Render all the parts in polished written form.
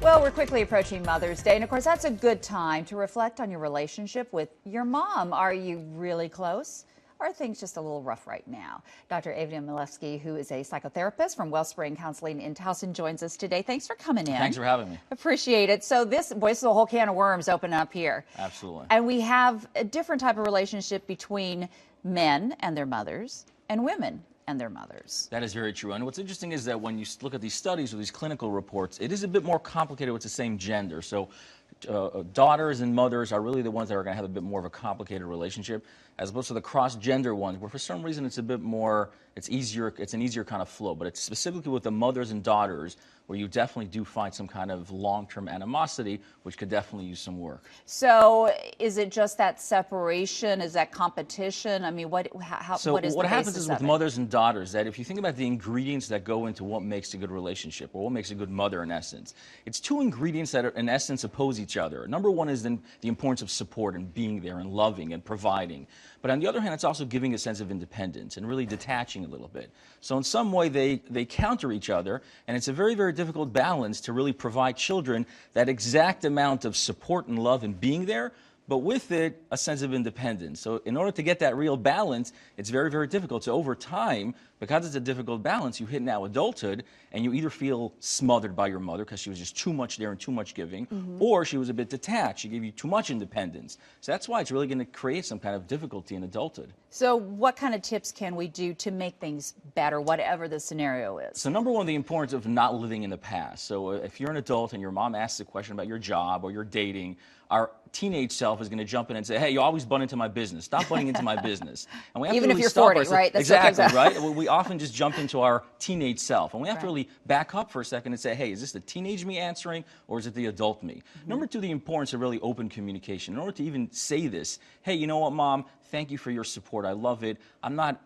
Well, we're quickly approaching Mother's Day, and of course, that's a good time to reflect on your relationship with your mom. Are you really close? Or are things just a little rough right now? Dr. Avidan Milevsky, who is a psychotherapist from Wellspring Counseling in Towson, joins us today. Thanks for coming in. Thanks for having me. Appreciate it. So this is a whole can of worms open up here. Absolutely. And we have a different type of relationship between men and their mothers and women and their mothers. That is very true. And what's interesting is that when you look at these studies or these clinical reports, it is a bit more complicated with the same gender. So daughters and mothers are really the ones that are going to have a bit more of a complicated relationship, as opposed to the cross-gender ones, where for some reason it's a bit more, it's an easier kind of flow. But it's specifically with the mothers and daughters where you definitely do find some kind of long-term animosity, which could definitely use some work. So is it just that separation? Is that competition? I mean, what is the basis of it? What happens is with mothers and daughters, that if you think about the ingredients that go into what makes a good relationship, or what makes a good mother in essence, it's two ingredients that are in essence oppose each other. Number one is then the importance of support and being there and loving and providing. But on the other hand, it's also giving a sense of independence and really detaching a little bit. So in some way, they counter each other, and it's a very, very difficult balance to really provide children that exact amount of support and love and being there, but with it, a sense of independence. So in order to get that real balance, it's very, very difficult. So over time, because it's a difficult balance, you hit now adulthood, and you either feel smothered by your mother because she was just too much there and too much giving, or she was a bit detached. She gave you too much independence. So that's why it's really going to create some kind of difficulty in adulthood. So what kind of tips can we do to make things better, whatever the scenario is? So number one, the importance of not living in the past. So if you're an adult and your mom asks a question about your job or your dating, our teenage self is going to jump in and say, hey, you always butt into my business. Stop butting into my business. And we have Even to if really you're stop 40, ourselves. right? That's Exactly, right? We often just jump into our teenage self. And we have to Right. really back up for a second and say, hey, is this the teenage me answering, or is it the adult me? Number two, the importance of really open communication. In order to even say this, hey, you know what, Mom? Thank you for your support. I love it. I'm not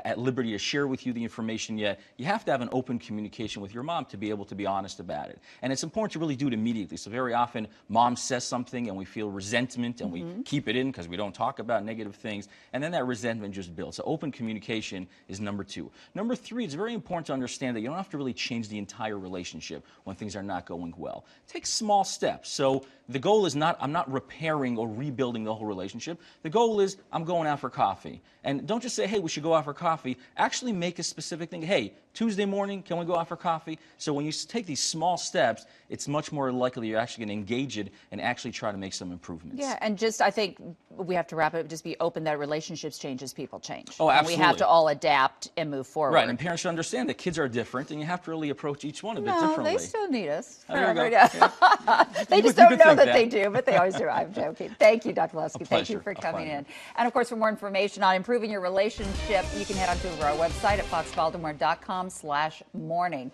at liberty to share with you the information yet. You have to have an open communication with your mom to be able to be honest about it. And it's important to really do it immediately. So very often, mom says something and we feel resentment and we keep it in because we don't talk about negative things. And then that resentment just builds. So open communication is number two. Number three, it's very important to understand that you don't have to really change the entire relationship when things are not going well. Take small steps. So the goal is not, I'm not repairing or rebuilding the whole relationship. The goal is, I'm going out for coffee. And don't just say, hey, we should go out for coffee. Actually make a specific thing. Hey, Tuesday morning, can we go out for coffee? So when you take these small steps, it's much more likely you're actually going to engage it and actually try to make some improvements. Yeah, and just, I think we have to wrap it up, just be open that relationships change as people change. Oh, absolutely. And we have to all adapt and move forward. Right, and parents should understand that kids are different, and you have to really approach each one a bit differently. No, they still need us. There you go. Yeah. They just don't know that they do, but they always do. I'm joking. Thank you, Dr. Milevsky. Thank you for coming in. And of course, for more information on improving your relationship, you can head on to our website at foxbaltimore.com/morning.